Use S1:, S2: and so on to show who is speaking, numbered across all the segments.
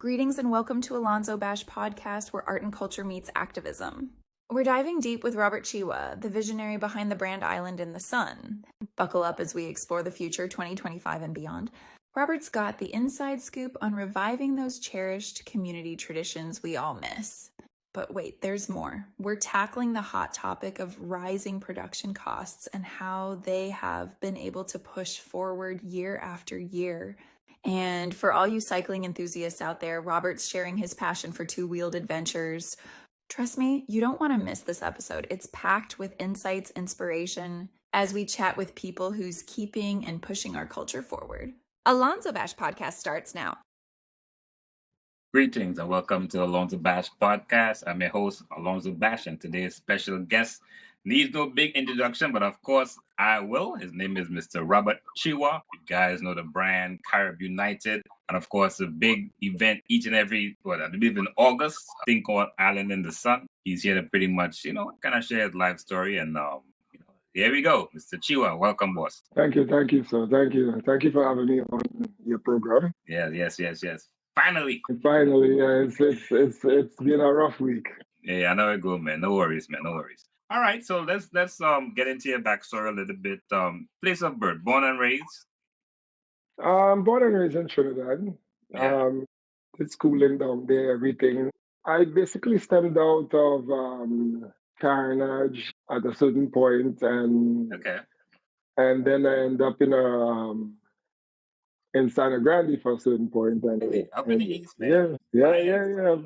S1: Greetings and welcome to AlonzoBash Podcast, where art and culture meets activism. We're diving deep with Robert Cheewah, the visionary behind the brand Island in the Sun. Buckle up as we explore the future 2025 and beyond. Robert's got the inside scoop on reviving those cherished community traditions we all miss. But wait, there's more. We're tackling the hot topic of rising production costs and how they have been able to push forward year after year. And for all you cycling enthusiasts out there, Robert's sharing his passion for two-wheeled adventures. Trust me, you don't want to miss this episode. It's packed with insights, inspiration, as we chat with people who's keeping and pushing our culture forward. AlonzoBash Podcast starts now.
S2: Greetings and welcome to AlonzoBash Podcast. I'm your host, AlonzoBash, and today's special guest needs no big introduction, but of course I will. His name is Mr. Robert Cheewah. You guys know the brand Carib United, and of course a big event each and every, I believe in August, I think called Island in the Sun. He's here to pretty much, kind of share his life story, and here we go, Mr. Cheewah. Welcome, boss.
S3: Thank you, sir. Thank you for having me on your program.
S2: Yes. Finally,
S3: yeah, it's been a rough week.
S2: Yeah, I know it go, man. No worries. All right, so let's get into your backstory a little bit. Place of birth, born and raised.
S3: Born and raised in Trinidad.
S2: Yeah.
S3: Did schooling down there, everything. I basically stemmed out of carnage at a certain point, and then I ended up in Santa Grande for a certain point. And,
S2: up in the East, man.
S3: Yeah. I've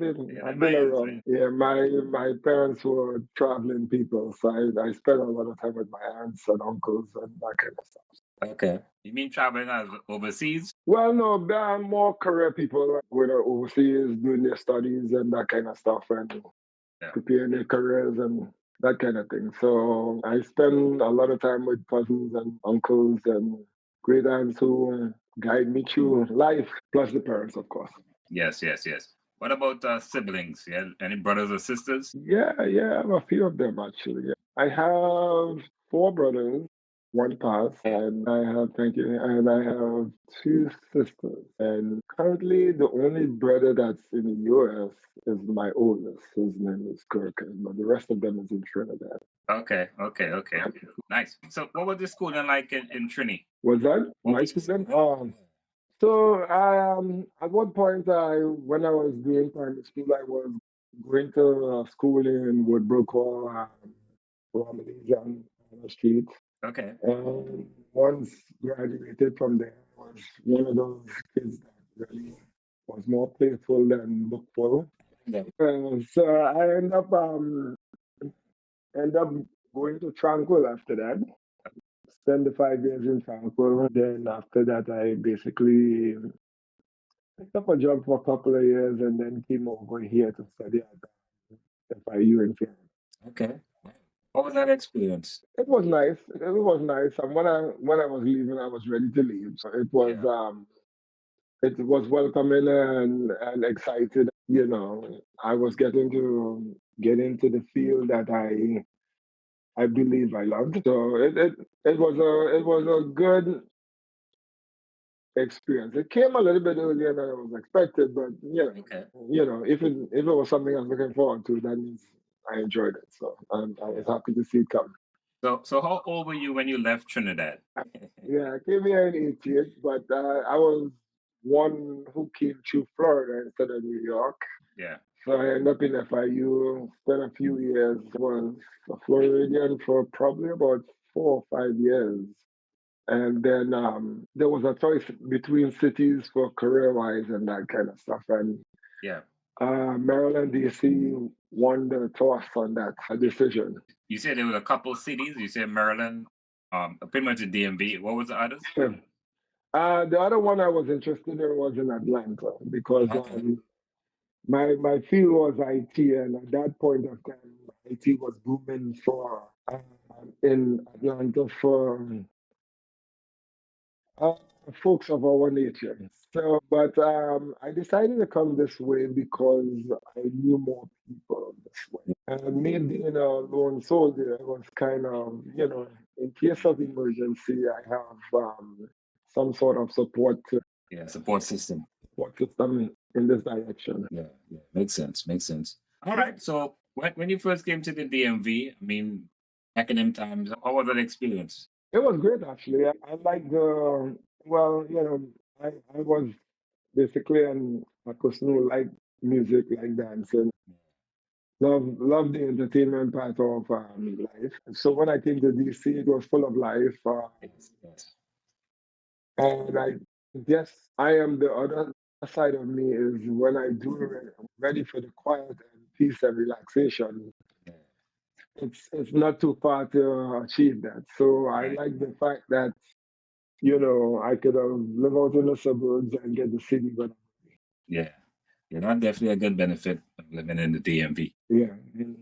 S3: been around. Yeah, my parents were traveling people, so I spent a lot of time with my aunts and uncles and that kind of stuff.
S2: Okay. You mean traveling as overseas?
S3: Well, no, more career people who are overseas doing their studies and that kind of stuff and preparing their careers and that kind of thing. So I spend a lot of time with cousins and uncles and great aunts who guide me through life, plus the parents, of course.
S2: Yes. What about siblings? Yeah, any brothers or sisters?
S3: Yeah, I have a few of them actually. Yeah. I have 4 brothers, 1 passed, and I have 2 sisters. And currently, the only brother that's in the US is my oldest. His name is Kirk, but the rest of them is in Trinidad.
S2: Okay. Nice. So, what was the schooling like in Trini?
S3: Was that my schooling? So at one point, when I was doing primary school, I was going to school in Woodbrook or Romilly on the street.
S2: Okay.
S3: And once graduated from there, I was one of those kids that really was more playful than bookful.
S2: Yeah.
S3: So I end up going to Tranquil after that. Spent the 5 years in Tranquil. Then after that, I basically picked up a job for a couple of years and then came over here to study at FIU in Florida.
S2: Okay. What was that experience?
S3: It was nice. And when I was leaving, I was ready to leave. So it was it was welcoming and excited. I was getting to get into the field that I believe I loved. So it was a good experience. It came a little bit earlier than I was expected, but if it was something I was looking forward to, that means I enjoyed it. So I was happy to see it come.
S2: So how old were you when you left Trinidad?
S3: Yeah, I came here in 88, but I was one who came to Florida instead of New York.
S2: Yeah.
S3: So I ended up in FIU, spent a few years, was a Floridian for probably about 4 or 5 years. And then there was a choice between cities for career-wise and that kind of stuff. And Maryland, DC won the toss on that decision.
S2: You said there were a couple cities. You said Maryland, pretty much the DMV. What was the others?
S3: The other one I was interested in was in Atlanta because my field was IT, and at that point of time, IT was booming for in Atlanta for folks of our nature. So, but I decided to come this way because I knew more people this way. And me being a lone soldier, I was kind of, in case of emergency, I have some sort of support.
S2: Support system.
S3: Support system in this direction.
S2: Yeah, yeah, makes sense. Makes sense. All right. So when you first came to the DMV, I mean, back in them times, how was that experience?
S3: It was great actually. I like the well, I was basically a person who liked music, like dancing. Love the entertainment part of life. So when I came to DC, it was full of life.
S2: Yes, yes.
S3: And I guess I am the other side of me is when I do ready for the quiet and peace and relaxation.
S2: Yeah.
S3: It's not too far to achieve that. So I
S2: Right.
S3: like the fact that I could live out in the suburbs and get the city, but
S2: Yeah. Yeah, that's definitely a good benefit of living in the DMV.
S3: yeah, and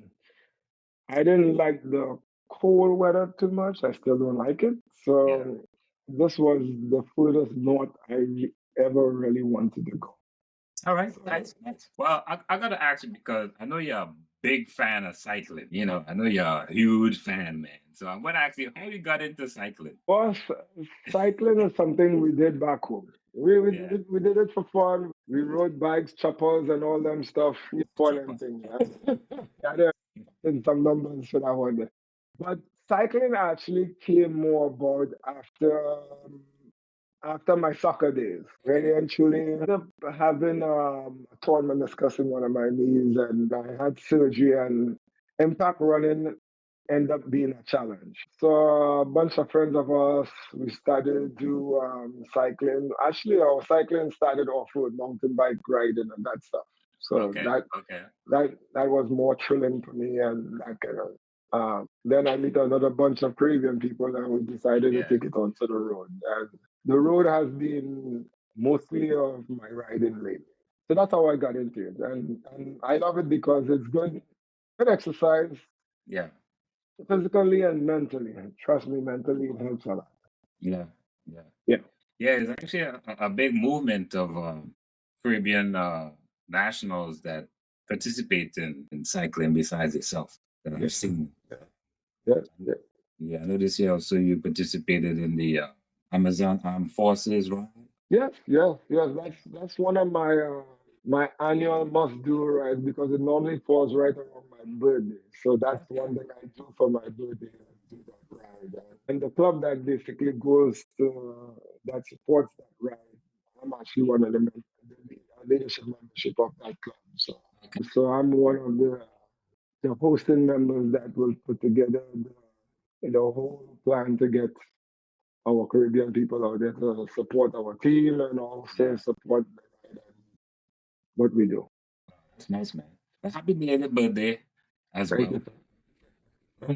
S3: I didn't like the cold weather too much. I still don't like it.
S2: Yeah.
S3: So this was the furthest north I ever really wanted to go.
S2: All right.
S3: So,
S2: Nice. Nice. Well, I got to ask you because I know you're a big fan of cycling. I know you're a huge fan, man. So I'm going to ask you how you got into cycling.
S3: well, cycling is something we did back home.
S2: Yeah.
S3: We did it for fun. We rode bikes, choppers, and all them stuff. Fun
S2: Chopper.
S3: and things. Yeah, there are some numbers for that one. But cycling actually came more about after my soccer days. Really
S2: Okay.
S3: and truly, I ended up having a torn meniscus in one of my knees, and I had surgery. And impact running ended up being a challenge. So a bunch of friends of us, we started to do cycling. Actually, our cycling started off-road, mountain bike riding, and that stuff. So
S2: Okay. Okay.
S3: that was more thrilling for me, and that kind of. Then I meet another bunch of Caribbean people, and we decided to
S2: Yeah.
S3: take it onto the road. And the road has been mostly of my riding lately. So that's how I got into it, and I love it because it's good exercise,
S2: Yeah.
S3: physically and mentally. Trust me, mentally it helps a lot.
S2: Yeah. Yeah.
S3: Yeah.
S2: Yeah. It's actually a big movement of Caribbean nationals that participate in cycling besides yourself that
S3: Yeah.
S2: I've seen.
S3: Yeah. Yeah.
S2: Yeah, I know this year also you participated in the Amazon Armed Forces, right?
S3: Yes, yes, yes. That's one of my annual must do rides because it normally falls right around my birthday. So that's
S2: Okay.
S3: one thing I do for my birthday. I do that ride, and the club that basically goes to that supports that ride. I'm actually one of the leadership membership of that club. So I'm one of the hosting members that will put together the whole plan to get our Caribbean people out there to support our team and also
S2: Yeah,
S3: support what we do.
S2: it's nice, man. Well, happy belated birthday as
S3: Thank you.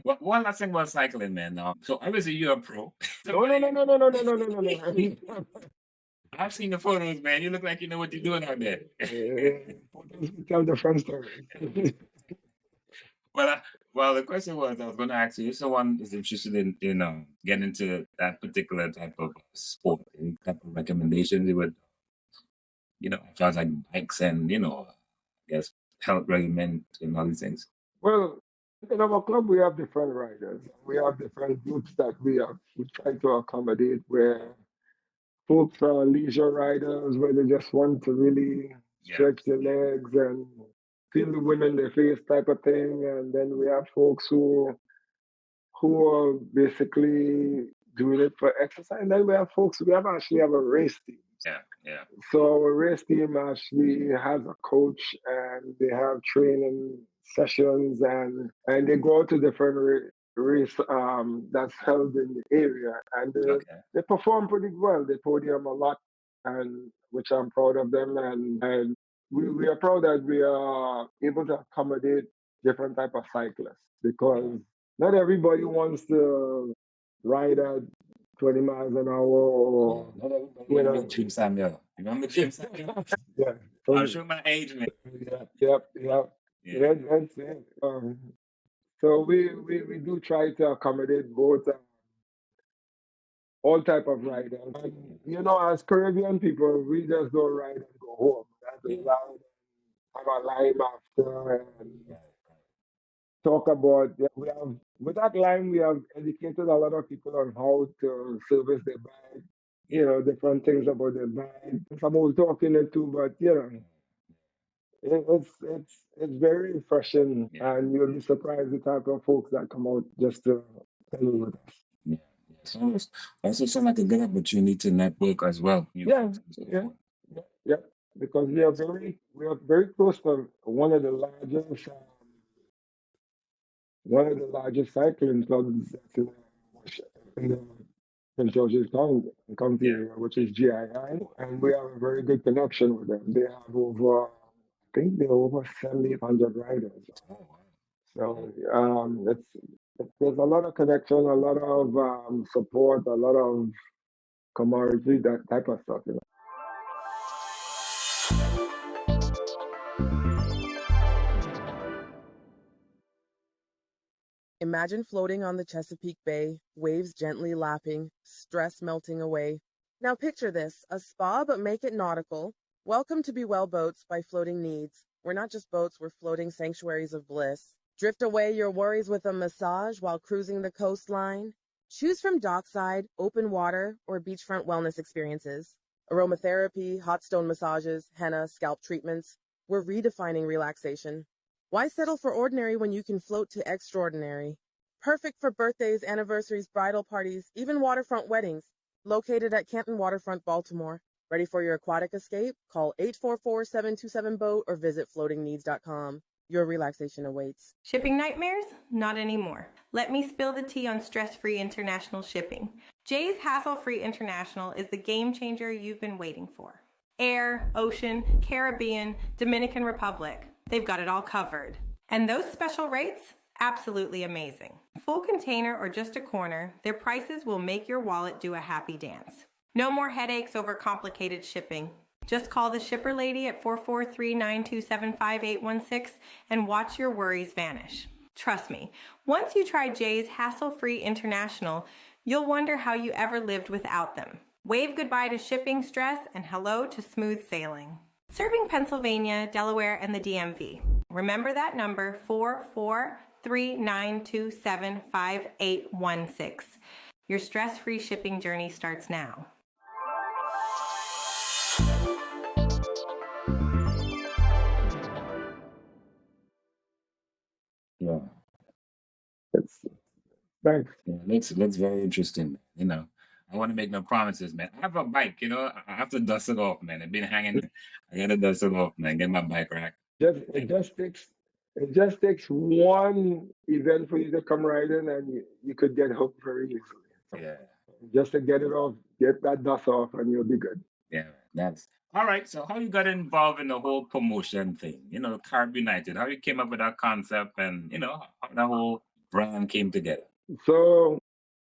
S2: well. One last thing about cycling, man. So obviously you're a pro.
S3: No, no, no, no, no, no, no, no, no, no, no.
S2: I've seen the photos, man. You look like you know what you're doing out there.
S3: Photos will tell the friend stories.
S2: Well, well, the question was I was going to ask you if someone is interested in getting into that particular type of sport, any type of recommendations you would, as far as like bikes and I guess health regimen and all these things.
S3: Well, in our club, we have different riders. We have different groups that we try to accommodate where folks are leisure riders, where they just want to really
S2: Yeah.
S3: stretch their legs and feel the wind in their face type of thing. And then we have folks who are basically doing it for exercise. And then we actually have a race team.
S2: Yeah. Yeah.
S3: So our race team actually has a coach and they have training sessions and they go to different race that's held in the area and
S2: Okay.
S3: they perform pretty well. They podium a lot and which I'm proud of them and we are proud that we are able to accommodate different type of cyclists
S2: Yeah.
S3: because not everybody wants to ride at 20 miles an hour or
S2: Not everybody
S3: you
S2: want to
S3: know
S2: be Jim Samuel. You remember Jim Samuel?
S3: yeah.
S2: I'll
S3: So,
S2: show my age, man.
S3: yeah, yep, yep.
S2: Yeah.
S3: Yeah, that's it. So we do try to accommodate both all type of riders. And as Caribbean people, we just don't ride and go home. We have
S2: Yeah.
S3: to ride and have a lime after and
S2: Yeah.
S3: talk about. Yeah, we have with that line we have educated a lot of people on how to service their bike.
S2: Yeah.
S3: Different things about their bike. Some old talking it too, but It's very refreshing,
S2: Yeah.
S3: and you'll be surprised the type of folks that come out just to hang with us.
S2: Yeah. Yeah. So it's also sound like a good opportunity to network as well. New
S3: Yeah,
S2: folks and so
S3: yeah,
S2: forth.
S3: yeah, yeah. Because
S2: Nice.
S3: we are very close to one of the largest cycling clubs that's in the Prince George's County
S2: Yeah.
S3: area, which is GII, and we have a very good connection with them. They have over, I think they're over 7,800 riders.
S2: Oh, wow.
S3: So there's a lot of connection, a lot of support, a lot of camaraderie, that type of stuff.
S4: Imagine floating on the Chesapeake Bay, waves gently lapping, stress melting away. Now picture this, a spa but make it nautical. Welcome to Be Well Boats by Floating Needs. We're not just boats, we're floating sanctuaries of bliss. Drift away your worries with a massage while cruising the coastline. Choose from dockside, open water, or beachfront wellness experiences. Aromatherapy, hot stone massages, henna, scalp treatments. We're redefining relaxation. Why settle for ordinary when you can float to extraordinary? Perfect for birthdays, anniversaries, bridal parties, even waterfront weddings. Located at Canton Waterfront, Baltimore. Ready for your aquatic escape? Call 844-727-BOAT or visit floatingneeds.com. Your relaxation awaits.
S5: Shipping nightmares? Not anymore. Let me spill the tea on stress-free international shipping. Jay's Hassle-Free International is the game changer you've been waiting for. Air, ocean, Caribbean, Dominican Republic. They've got it all covered. And those special rates? Absolutely amazing. Full container or just a corner, their prices will make your wallet do a happy dance. No more headaches over complicated shipping. Just call the shipper lady at 443-927-5816 and watch your worries vanish. Trust me, once you try Jay's Hassle-Free International, you'll wonder how you ever lived without them. Wave goodbye to shipping stress and hello to smooth sailing. Serving Pennsylvania, Delaware, and the DMV. Remember that number, 443-927-5816. Your stress-free shipping journey starts now.
S2: Yeah.
S3: Thanks.
S2: Yeah. Looks very interesting. You know, I want to make no promises, man. I have a bike, you know. I have to dust it off, man. It's been hanging. I gotta dust it off, man. Get my bike rack.
S3: It just takes one event for you to come right in, and you could get hooked very easily. So
S2: Yeah.
S3: just to get it off, get that dust off, and you'll be good.
S2: Yeah. That's all right. So how you got involved in the whole promotion thing? You know, Carib United. How you came up with that concept, and you know how that whole brand came together.
S3: So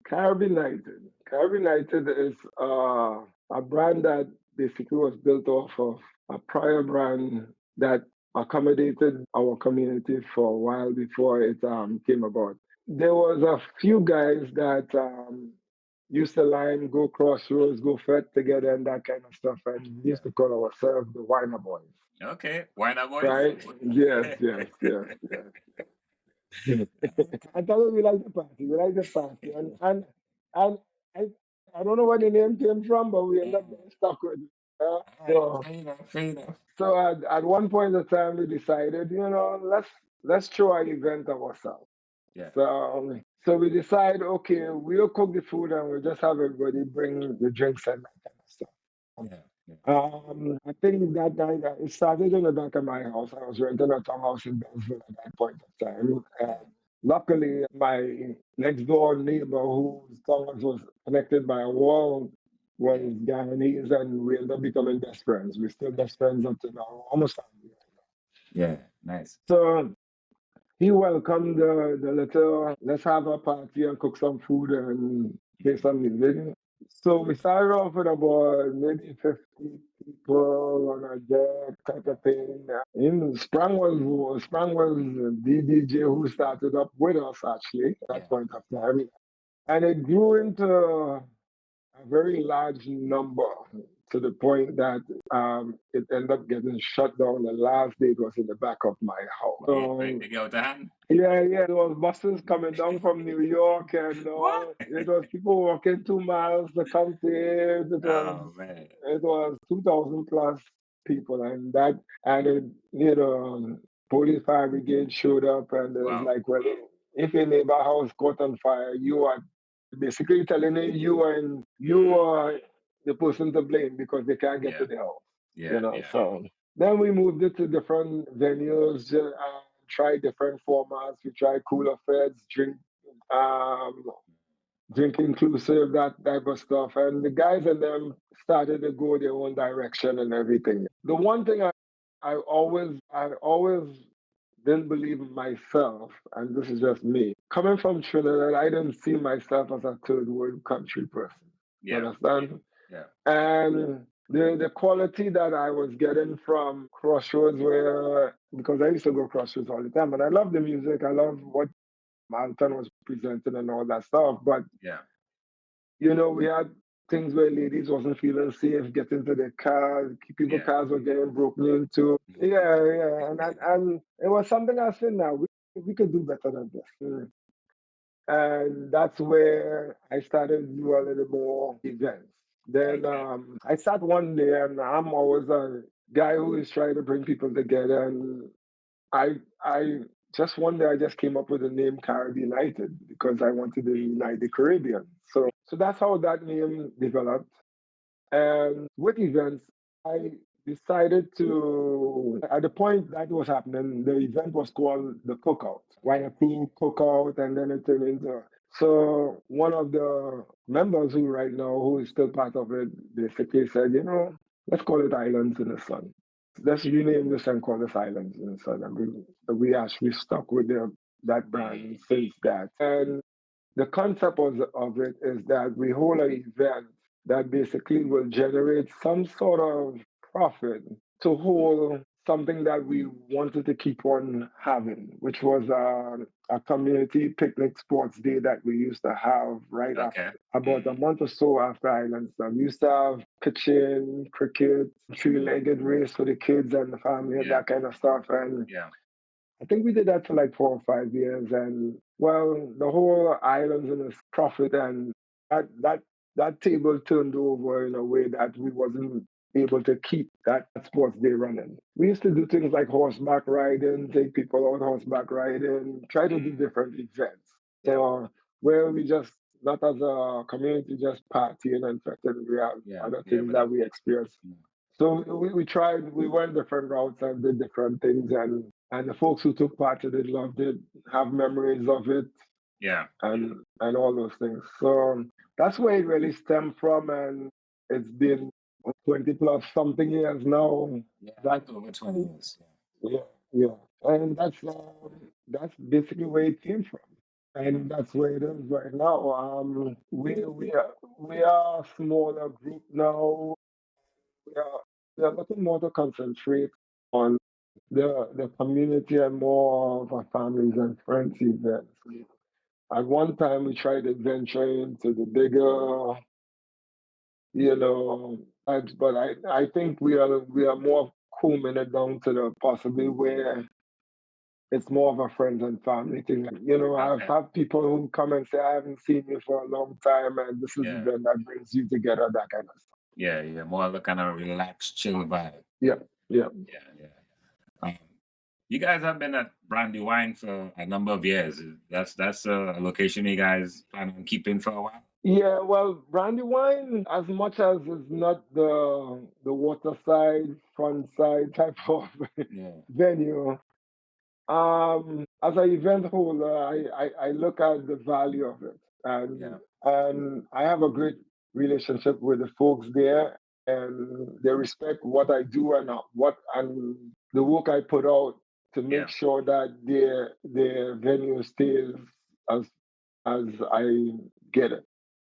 S3: Carib United. Carib United is a brand that basically was built off of a prior brand that accommodated our community for a while before it came about. There was a few guys that used to line, go crossroads, go fet together, and that kind of stuff. And we used to call ourselves the Winer Boys.
S2: Okay. Why not, boys?
S3: Right? Yes. I thought we like the party. We like the party, and I I don't know where the name came from, but we ended up getting stuck with it. So
S2: Fair enough.
S3: so at one point in time, we decided, let's throw an event ourselves.
S2: Yeah.
S3: So we decide, okay, we'll cook the food and we'll just have everybody bring the drinks and that kind of stuff.
S2: Yeah.
S3: I think that night it started in the back of my house. I was renting a townhouse in Belleville at that point in time. Luckily, my next door neighbor, whose townhouse was connected by a wall, was Guyanese, and we ended up becoming best friends. We're still best friends up to now, almost 5 years.
S2: Yeah. Nice.
S3: So he welcomed the little, let's have a party and cook some food and play some music. So we started off with about maybe 50 people on a deck type of thing. Sprang was the DJ who started up with us actually at that point of time. And it grew into a very large number to the point that it ended up getting shut down. The last day it was in the back of my house.
S2: They go down.
S3: Yeah, there was buses coming down from New York, and it was people walking 2 miles to come to it.
S2: Oh man.
S3: It was 2,000 plus people, and that added, police fire brigade showed up, and it was
S2: Wow.
S3: like, well, if your neighbor house caught on fire, you are basically telling it you are the person to blame because they can't get to the house.
S2: Yeah.
S3: So then we moved it to different venues, tried different formats. We tried cooler feds, um, drink inclusive, that type of stuff. And the guys and them started to go their own direction and everything. The one thing I always didn't believe in myself, and this is just me. Coming from Trinidad, I didn't see myself as a third world country person. You understand?
S2: Yeah.
S3: And the quality that I was getting from Crossroads, where because I used to go Crossroads all the time, and I love the music, I love what Malton was presenting and all that stuff. But we had things where ladies wasn't feeling safe getting to their cars, cars were getting broken into. Yeah, and it was something I said, now we could do better than this. And that's where I started to do a little more events. Then I sat one day, and I'm always a guy who is trying to bring people together. And I just one day I just came up with the name Carib United because I wanted to unite the Caribbean. So that's how that name developed. And with events, I decided to, at the point that was happening, the event was called the Cookout. Wine Crew Cookout, and then it turned into. So one of the members who right now, who is still part of it, basically said, let's call it Islands in the Sun. Let's rename this and call this Islands in the Sun. And we actually stuck with that brand since that. And the concept of it is that we hold an event that basically will generate some sort of profit to hold something that we wanted to keep on having, which was a community picnic sports day that we used to have after, about a month or so after Island Stuff. We used to have pitching, cricket, three-legged race for the kids and the family and that kind of stuff. And I think we did that for like 4 or 5 years, and well, the whole island's in its profit, and that table turned over in a way that we wasn't able to keep that sports day running. We used to do things like horseback riding, take people out horseback riding, try to do different events. So where we just not as a community just partying and fetting, we have other things that we experience. So we tried, we went different routes and did different things, and the folks who took part in it loved it, have memories of it, and all those things. So that's where it really stemmed from, and it's been 20 plus something years now.
S2: That's over 20 years.
S3: Yeah, and that's basically where it came from. And that's where it is right now. We are a smaller group now. We are looking more to concentrate on the community and more of our families and friends events. At one time, we tried to venture into the bigger, but I think we are more combing it down to the possibly where it's more of a friends and family thing. I've had people who come and say, I haven't seen you for a long time, and this is the event that brings you together, that kind of stuff.
S2: Yeah, more of a kind of relaxed, chill vibe.
S3: Yeah.
S2: You guys have been at Brandywine for a number of years. That's a location you guys plan on keeping for a while?
S3: Yeah, well, Brandywine, as much as it's not the waterside, front side type of venue, as an event holder, I look at the value of it, and I have a great relationship with the folks there, and they respect what I do and the work I put out to make sure that their venue stays as I get it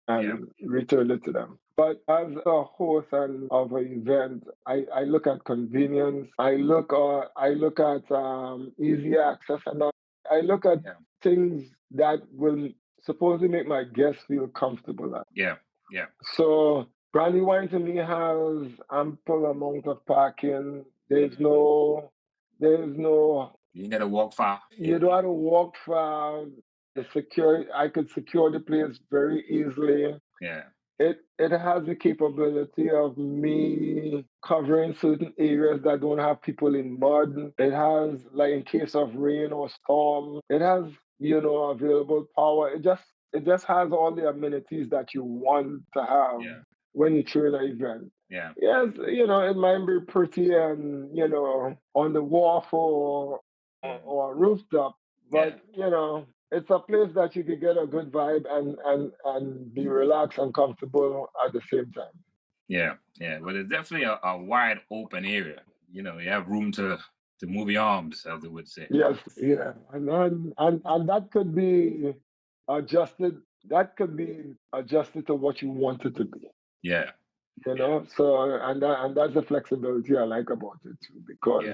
S3: and return it to them. But as a host and of an event, I look at convenience. I look at easy access, and I look at things that will supposedly make my guests feel comfortable.
S2: Yeah.
S3: So Brandywine to me has ample amount of parking. There's no.
S2: You gotta walk far.
S3: You don't have to walk far. The security, I could secure the place very easily.
S2: Yeah.
S3: it has the capability of me covering certain areas that don't have people in mud. It has, like, in case of rain or storm, it has, available power. It just has all the amenities that you want to have when you train an event.
S2: Yeah.
S3: Yes, it might be pretty and, on the wharf or rooftop, but, it's a place that you could get a good vibe and be relaxed and comfortable at the same time.
S2: Yeah, yeah. But it's definitely a wide open area. You have room to move your arms, as they would say.
S3: Yes, yeah. And that could be adjusted. That could be adjusted to what you want it to be.
S2: Yeah.
S3: So and that's the flexibility I like about it too, because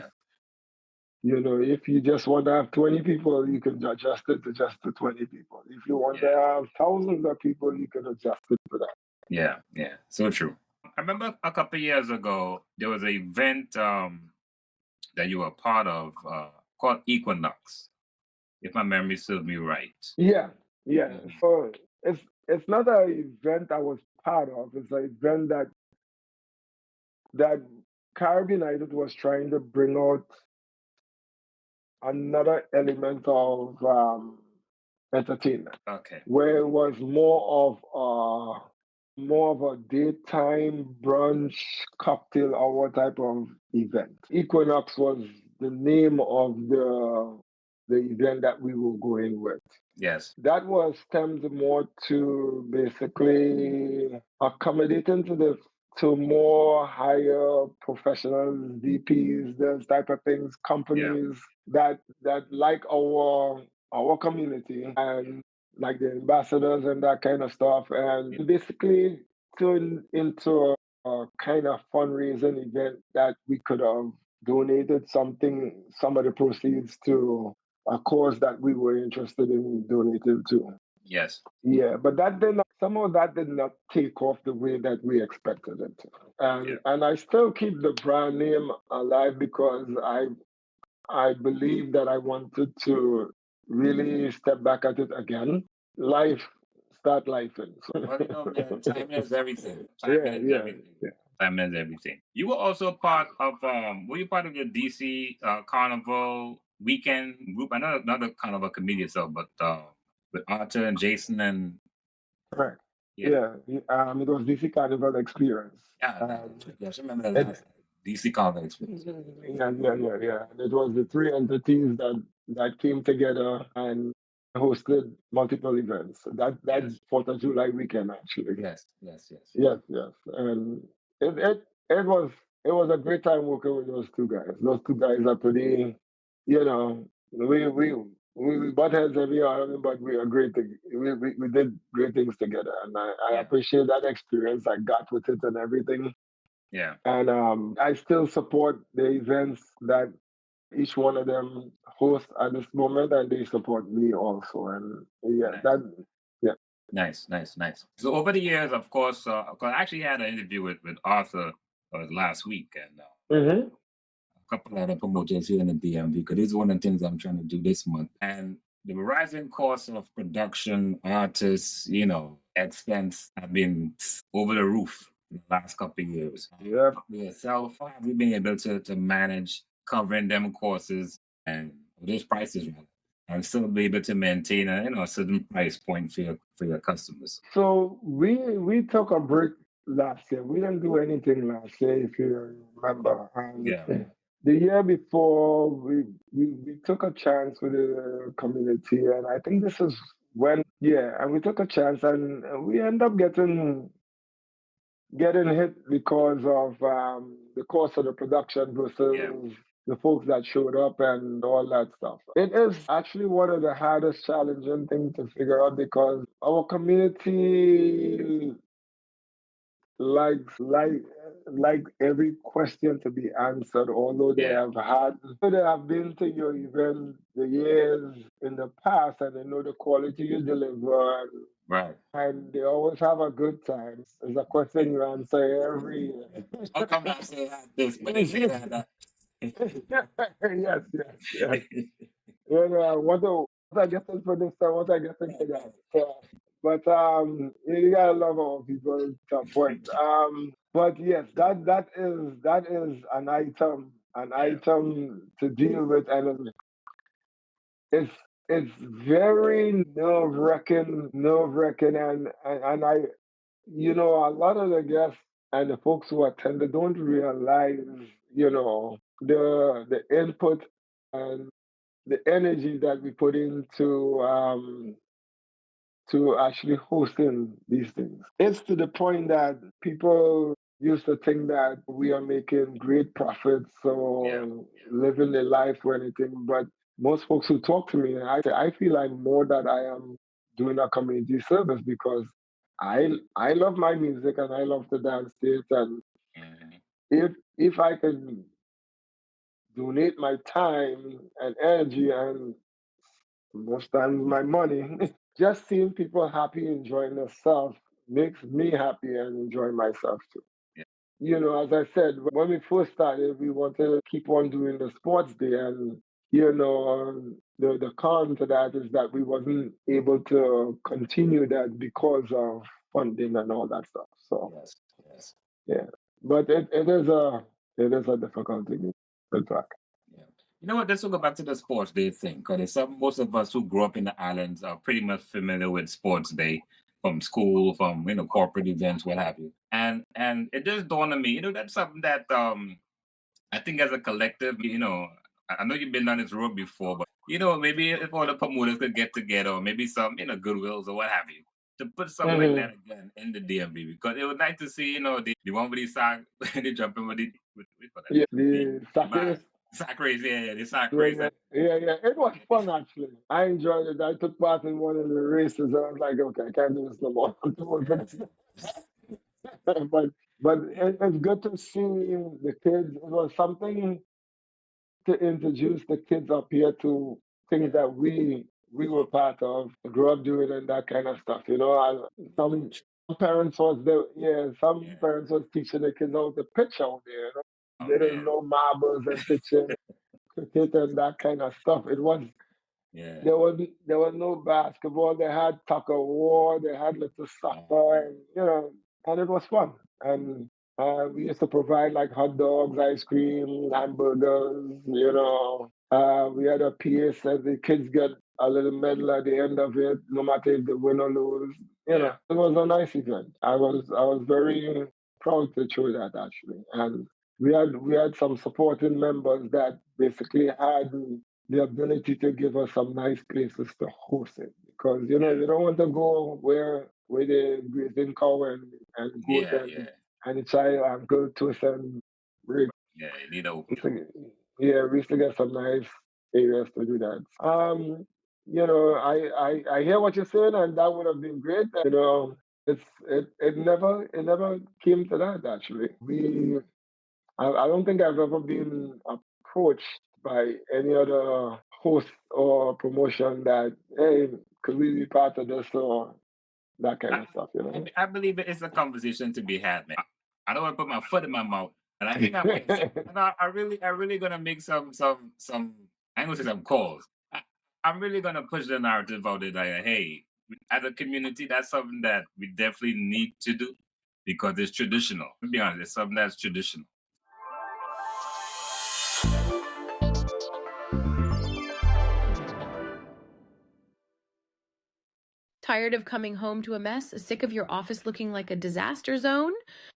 S3: if you just want to have 20 people, you can adjust it to just the 20 people. If you want to have thousands of people, you can adjust it to that.
S2: Yeah, yeah. So true. I remember a couple of years ago, there was an event that you were a part of called Equinox, if my memory serves me right.
S3: Yeah. So it's not an event I was part of. It's an event that Carib United was trying to bring out another element of entertainment.
S2: Okay.
S3: Where it was more of a daytime brunch cocktail hour type of event. Equinox was the name of the event that we were going with.
S2: Yes.
S3: That was stemmed more to basically accommodating to more higher professionals, VPs, those type of things, companies that like our community and like the ambassadors and that kind of stuff, and basically turn into a kind of fundraising event that we could have donated some of the proceeds to a cause that we were interested in donating to.
S2: Yes.
S3: Yeah, but some of that did not take off the way that we expected it to. And I still keep the brand name alive because I believe that I wanted to really step back at it again. Start lifing.
S2: So. Well, man, time is everything. Time is everything. You were also part of, were you part of the DC Carnival weekend group? I know not a kind of a comedian itself, but with Arthur and Jason and...
S3: Correct. Yeah. It was DC Carnival Experience.
S2: Yes, I remember that. DC Carnival Experience.
S3: Yeah. It was the three entities that came together and hosted multiple events. That's 4th of July weekend, actually.
S2: Yes.
S3: And it was a great time working with those two guys. Those two guys are pretty, we butt heads every time, but we are great. We did great things together, and I appreciate that experience I got with it and everything.
S2: Yeah.
S3: And I still support the events that each one of them hosts at this moment, and they support me also. And
S2: Nice. So over the years, of course, I actually had an interview with Arthur last week, and a couple of other promoters here in the DMV, because this is one of the things I'm trying to do this month. And the rising cost of production, artists, expense have been over the roof in the last couple of years.
S3: Yeah.
S2: Yourself, how have you been able to manage covering them courses and those prices, and still be able to maintain a certain price point for your customers?
S3: So we took a break last year. We didn't do anything last year, if you remember. The year before, we took a chance with the community, and I think this is when, and we took a chance, and we end up getting hit because of the cost of the production versus the folks that showed up and all that stuff. It is actually one of the hardest challenging things to figure out, because our community like every question to be answered, although they have been to your event the years in the past, and they know the quality you deliver,
S2: right,
S3: and they always have a good time. It's a question you answer every year.
S2: How come I say this, but they say that?
S3: Yes. What I get in for this time, what I get in for that. So But you gotta love our people at some point. But yes, that is an
S2: Yeah.
S3: item to deal with, and it's it's very nerve wracking, and I, a lot of the guests and the folks who attend, they don't realize, the input and the energy that we put into to actually hosting these things. It's to the point that people used to think that we are making great profits
S2: Yeah.
S3: or living a life or anything. But most folks who talk to me, I feel like more that I am doing a community service because I love my music and I love to dance to it. And
S2: Mhm.
S3: if I can donate my time and energy and most times my money, just seeing people happy, enjoying themselves makes me happy and enjoy myself too.
S2: Yeah.
S3: As I said, when we first started, we wanted to keep on doing the sports day, and the con to that is that we wasn't able to continue that because of funding and all that stuff. So
S2: Yes. Yes.
S3: yeah, but it is a difficult thing to track.
S2: Yeah. You know what? Let's go back to the sports day thing, because most of us who grew up in the islands are pretty much familiar with sports day from school, from corporate events, what have you. And it just dawned on me, that's something that I think as a collective, I know you've been down this road before, but maybe if all the promoters could get together, or maybe some goodwills or what have you, to put something like that again in the DMV, because it was nice to see the one with the sock, they jumping with
S3: Yeah,
S2: the
S3: the soccer.
S2: sack race, yeah, the sack
S3: Yeah,
S2: race.
S3: yeah, yeah, yeah. It was fun actually. I enjoyed it. I took part in one of the races. And I was like, okay, I can't do this no more. I'm too old for this. but it's good to see the kids. It was something to introduce the kids up here to things that we were part of, grew up doing, and that kind of stuff. Some parents was there. Yeah, some parents was teaching the kids how to pitch out there.
S2: Oh
S3: They didn't
S2: man,
S3: know marbles and pitching, cricket and that kind of stuff. It was
S2: yeah.
S3: there was no basketball. They had tug of war. They had little soccer, and it was fun. And we used to provide like hot dogs, ice cream, hamburgers. We had a PA said the kids get a little medal at the end of it, no matter if they win or lose. It was a nice event. I was very proud to show that actually, and we had some supporting members that basically had the ability to give us some nice places to host it because you don't want to go where the grazing cow and goat
S2: Yeah, yeah,
S3: and the child and go twist and break.
S2: yeah. You need to,
S3: Yeah, we used to get some nice areas to do that. I hear what you're saying, and that would have been great. It never came to that actually. I don't think I've ever been approached by any other host or promotion that, hey, could we be part of this or that kind
S2: I,
S3: of stuff,
S2: I believe it's a conversation to be had, man. I don't want to put my foot in my mouth, and I think I really gonna make some. I ain't gonna say some calls. I'm really gonna push the narrative out there, like, hey, as a community, that's something that we definitely need to do because it's traditional. To be honest, it's something that's traditional.
S6: Tired of coming home to a mess? Sick of your office looking like a disaster zone?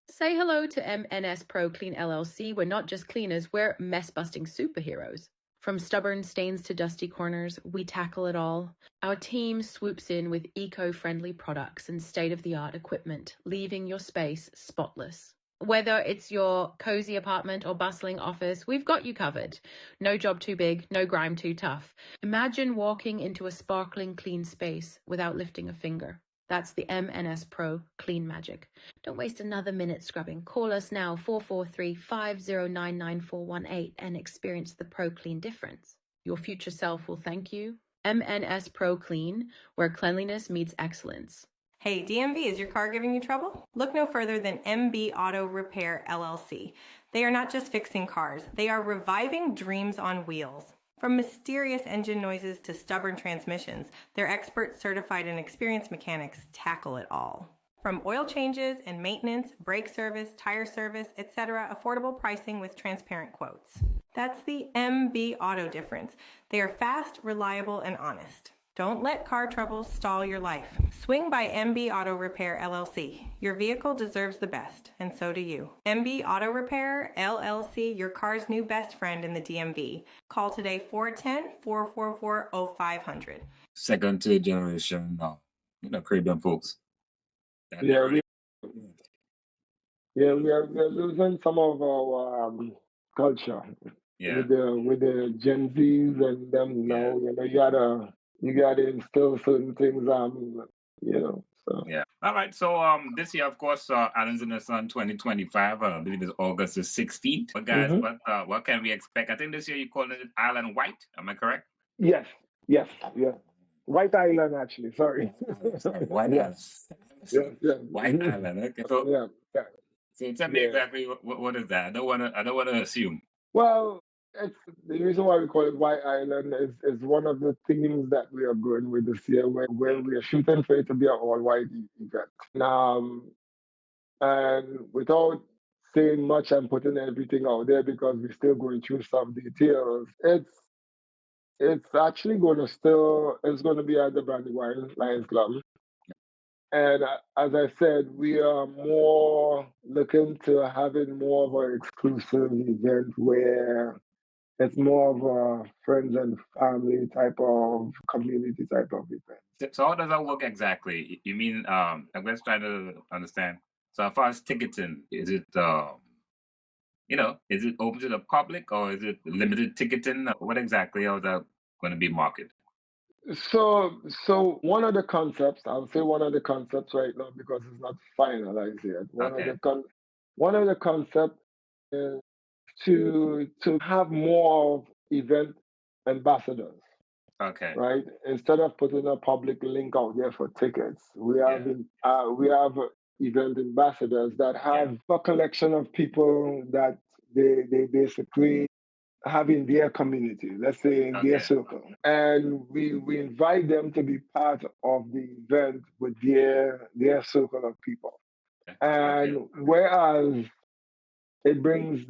S6: Say hello to MNS Pro Clean LLC. We're not just cleaners, we're mess-busting superheroes. From stubborn stains to dusty corners, we tackle it all. Our team swoops in with eco-friendly products and state-of-the-art equipment, leaving your space spotless. Whether it's your cozy apartment or bustling office, we've got you covered. No job too big, no grime too tough. Imagine walking into a sparkling clean space without lifting a finger. That's the MNS Pro Clean Magic. Don't waste another minute scrubbing. Call us now, 443-509-9418, and experience the Pro Clean difference. Your future self will thank you. MNS Pro Clean, where cleanliness meets excellence.
S5: Hey, DMV, is your car giving you trouble? Look no further than MB Auto Repair LLC. They are not just fixing cars, they are reviving dreams on wheels. From mysterious engine noises to stubborn transmissions, their expert, certified, and experienced mechanics tackle it all. From oil changes and maintenance, brake service, tire service, etc., affordable pricing with transparent quotes. That's the MB Auto difference. They are fast, reliable, and honest. Don't let car troubles stall your life. Swing by MB Auto Repair LLC. Your vehicle deserves the best, and so do you. MB Auto Repair LLC, your car's new best friend in the DMV. Call today 410-444-0500.
S2: Second, third generation, Caribbean folks.
S3: Yeah, we're losing some of our culture with the Gen Zs and them now. You gotta instill certain things. So.
S2: Yeah. All right. So this year, of course, Allen's in the Sun 2025. I believe it's August the 16th. But guys, what can we expect? I think this year you called it Island White. Am I correct?
S3: Yes. Yeah. White Island, actually. Sorry.
S2: White Island.
S3: Yeah.
S2: White Island. Okay. So
S3: yeah.
S2: So tell me exactly what is that? I don't want to assume.
S3: Well, it's the reason why we call it White Island is one of the themes that we are going with this year, where we are shooting for it to be an all-white event. And without saying much and putting everything out there, because we're still going through some details, it's actually it's going to be at the Brandywine Lions Club. And as I said, we are more looking to having more of an exclusive event where it's more of a friends and family type of community type of event.
S2: So how does that work exactly? You mean, I'm just trying to understand. So as far as ticketing, is it, is it open to the public or is it limited ticketing? What exactly is that going to be marketed?
S3: So one of the concepts, I'll say one of the concepts right now because it's not finalized yet. One of the concepts is to have more of event ambassadors.
S2: Okay.
S3: Right. Instead of putting a public link out there for tickets, we have event ambassadors that have a collection of people that they basically have in their community, let's say in their circle. And we invite them to be part of the event with their circle of people. And whereas it brings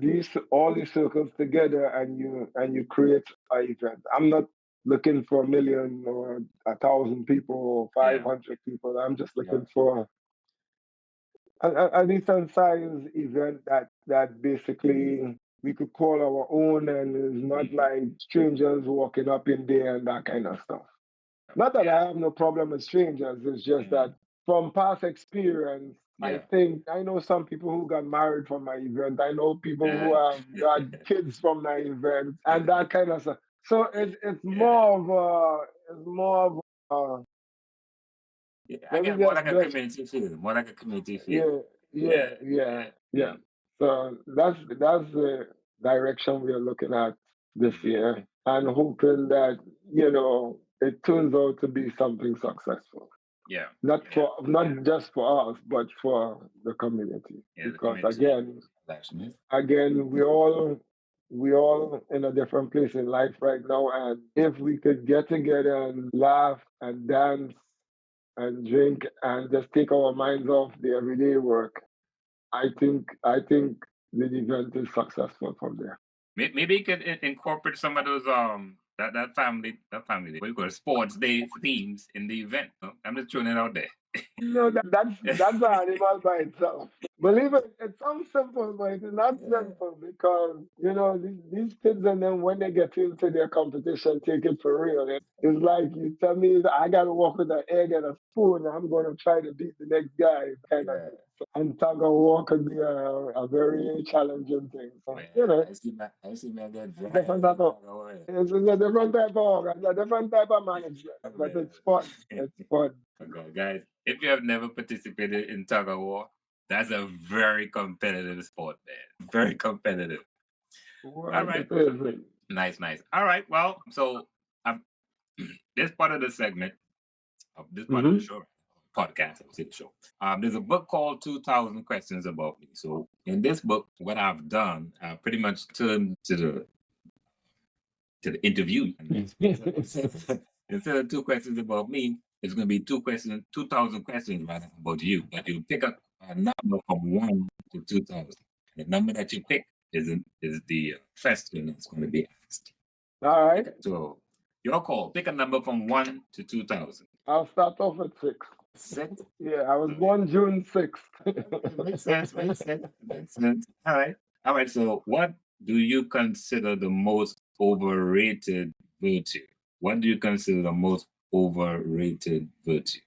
S3: all these circles together and you create an event. I'm not looking for 1 million or 1,000 people or 500 people. I'm just looking for a decent size event that basically we could call our own and is not like strangers walking up in there and that kind of stuff. Not that I have no problem with strangers, it's just that from past experience, I know some people who got married from my event. I know people who have got kids from my event and that kind of stuff. So it's more of
S2: I get more like a community feel.
S3: Yeah. So that's the direction we are looking at this year, and hoping that it turns out to be something successful.
S2: Yeah.
S3: Not just for us, but for the community. Because again, we all in a different place in life right now, and if we could get together and laugh and dance and drink and just take our minds off the everyday work, I think the event is successful from there.
S2: Maybe you could incorporate some of those that family what you call it, sports day themes in the event. I'm just throwing it out there.
S3: That's an animal by itself. Believe it, it sounds simple, but it's not simple because these kids and then when they get into their competition, take it for real. It's like you tell me I gotta walk with an egg and a spoon. I'm gonna try to beat the next guy. And tug of war could be a very challenging thing. So,
S2: I see man get dry.
S3: It's a different type of a different type of management, but it's fun. It's fun.
S2: Okay, guys, if you have never participated in tug of war, that's a very competitive sport, man. Very competitive.
S3: Well,
S2: all right. Nice. All right. Well, so this part of the segment of this part of the show, podcast, I would say the show. There's a book called 2,000 Questions About Me. So in this book, what I've done, I pretty much turned to to the interview. Instead of 2 questions about me, it's going to be 2,000 questions rather about you. But you pick a number from 1 to 2,000. The number that you pick is the question that's going to be asked.
S3: All right.
S2: So your call. Pick a number from 1 to 2,000.
S3: I'll start off at 6.
S2: 6?
S3: Yeah, I was born June 6th.
S2: Makes sense. All right. So what do you consider the most overrated virtue? What do you consider the most overrated virtue?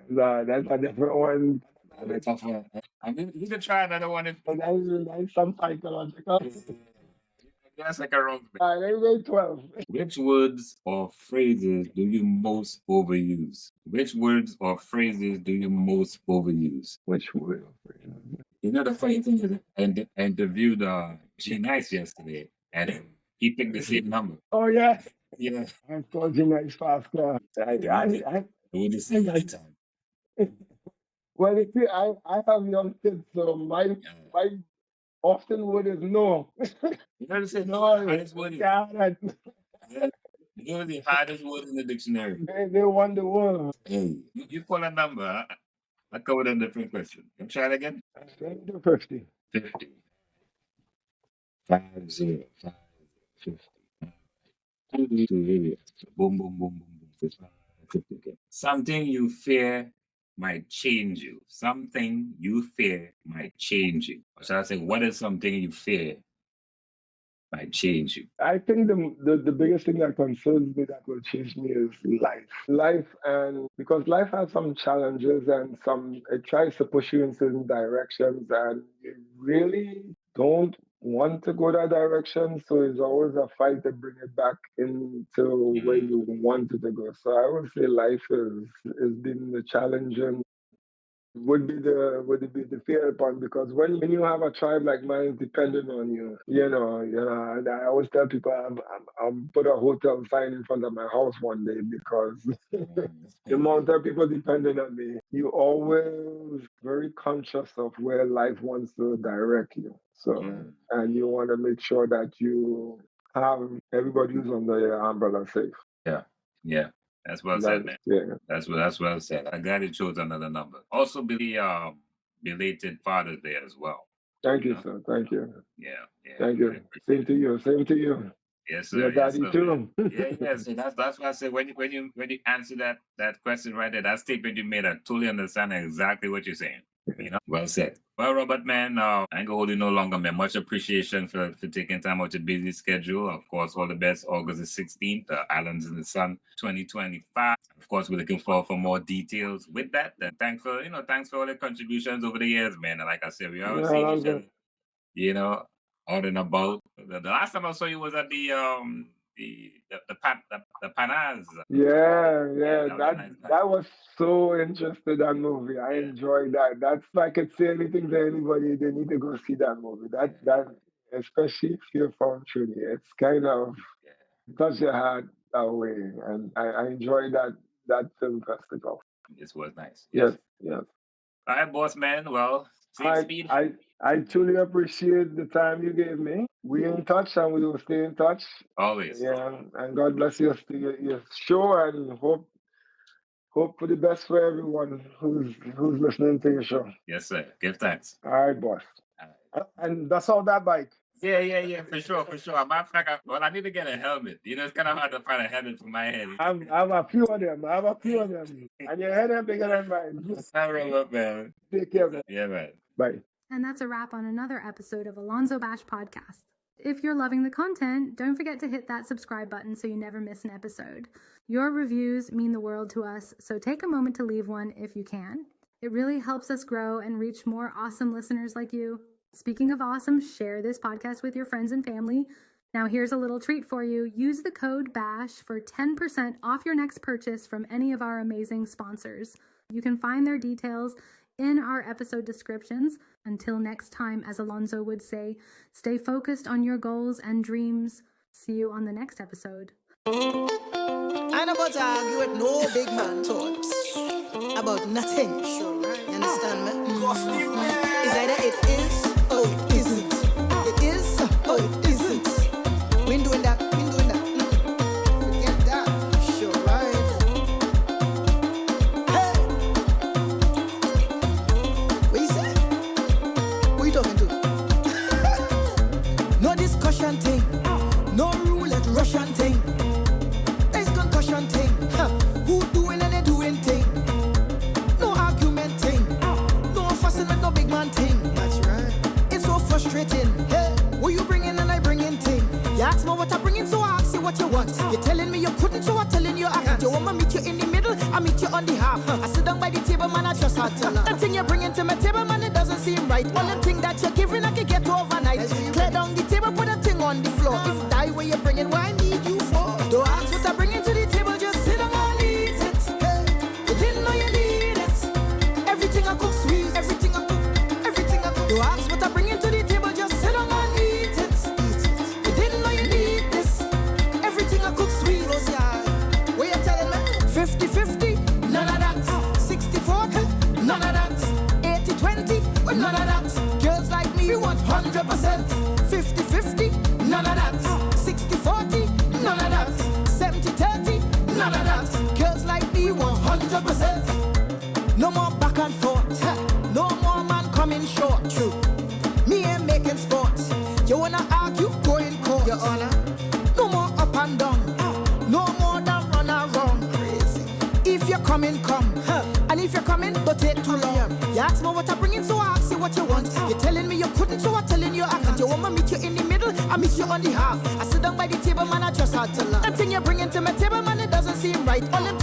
S3: No, that's a different one.
S2: That's a tough one. I mean, you can try another one if
S3: That's some psychological.
S2: that's like a wrong.
S3: All right, let me go 12.
S2: Which words or phrases do you most overuse? Which words or phrases do you most overuse?
S3: Which word?
S2: You know, the funny thing is, I interviewed G Nice yesterday, and he picked the same number.
S3: Oh, yeah.
S2: Yeah.
S3: I told you nice faster.
S2: It was the same lifetime.
S3: Well, you see, I have young kids, so my often word is no.
S2: You know, say
S3: No,
S2: hardest word.
S3: yeah,
S2: You know the hardest word in the dictionary.
S3: they want the world.
S2: Hey, you call a number. I covered a different question. Can you try it again?
S3: 50.
S2: 50. 50. 50. Boom, boom, boom, boom, boom. 50 again. Something you fear might change you. Something you fear might change you. Or shall I say, what is something you fear might change you?
S3: I think the biggest thing that concerns me that will change me is life, and because life has some challenges and it tries to push you in certain directions, and you really don't want to go that direction, so it's always a fight to bring it back into where you wanted to go. So I would say life has been the challenge, and would be the fear upon, because when you have a tribe like mine depending on you, and I always tell people I'll put a hotel sign in front of my house one day, because the amount of people depending on me, you always very conscious of where life wants to direct you. So, and you want to make sure that you have everybody who's under your umbrella safe.
S2: Yeah. That's well said, man.
S3: Yeah.
S2: That's well said. I'm glad you chose another number. Also, belated Father's Day as well.
S3: Thank you, sir. Thank you.
S2: Yeah.
S3: Thank you. Same to you.
S2: Yes, sir.
S3: Your daddy too.
S2: Yes. That's why I said when you answer that question right there, that statement you made, I totally understand exactly what you're saying. Well said. Well, Robert, man, I ain't gonna hold you no longer, man. Much appreciation for taking time out your busy schedule. Of course, all the best. August the 16th, Islands in the Sun 2025. Of course, we're looking forward for more details with that. And thanks for all the contributions over the years, man. And like I said, we always see each other, out and about. The last time I saw you was at the Panas.
S3: Yeah. That was so interesting, that movie. I enjoyed that. That's, if I could say anything to anybody, they need to go see that movie. That especially if you're from Trinity, it's kind of touch your heart that way. And I enjoyed that film festival.
S2: This was nice.
S3: Yes.
S2: All right, boss man. Well, speed.
S3: I truly appreciate the time you gave me. We're in touch, and we will stay in touch.
S2: Always.
S3: Yeah, and God bless your show, and hope for the best for everyone who's listening to your show.
S2: Yes, sir. Give thanks.
S3: All right, boss. And that's all that bike.
S2: Yeah, for sure. Matter of fact, I need to get a helmet. It's kind of hard to find a helmet for my head.
S3: I have a few of them. And your head is bigger than mine.
S2: All right, man.
S3: Take care, man.
S2: Yeah, man.
S3: Bye.
S7: And that's a wrap on another episode of AlonzoBash Podcast. If you're loving the content, don't forget to hit that subscribe button so you never miss an episode. Your reviews mean the world to us, so take a moment to leave one if you can. It really helps us grow and reach more awesome listeners like you. Speaking of awesome, share this podcast with your friends and family. Now here's a little treat for you. Use the code BASH for 10% off your next purchase from any of our amazing sponsors. You can find their details in our episode descriptions. Until next time, as Alonzo would say, stay focused on your goals and dreams. See you on the next episode.
S8: I don't about to argue with no big man talks about nothing. Sure, right. You understand me? It's either it is or it isn't. It is or it isn't. We do straight in. Hey, what you bringing and I bringing thing. You ask me what I bringing, so I ask you what you want. You're telling me you couldn't, so I'm telling you I can't. You want me meet you in the middle, I meet you on the half. I sit down by the table, man, I just had to laugh. That thing you're bringing to my table, man, it doesn't seem right. All the thing that you're giving, I can get overnight. Clear down the table, put a thing on the floor. If die where you're bringing, why I need you for? Don't ask what I bringing to the table, just sit down and eat it. Hey, you didn't know you need it. Everything I cook sweet, everything I cook, everything I cook. Don't ask what I bringing to the table, just sit down and eat it. You didn't know you need this. Everything I cook sweet. What you telling me? 50-50, none of that. 60-40, none of that. 80-20, none of that. Girls like me want 100%. 50-50, none of that. 60-40, none of that. 70-30, none of that. Girls like me want 100%. No more back and forth. No more man coming short. True. Me ain't making sports. You wanna argue, go in court. Your honor. No more up and down. No more than run around. Crazy. If you're coming, come. And if you're coming, don't take too long. You ask me what I bring in, so I ask you what you want. You're telling me you couldn't, so I'm telling you I can't. You want me meet you in the middle, I meet you on the half. I sit down by the table, man, I just had to laugh. That thing you're bringing to my table, man, it doesn't seem right. All them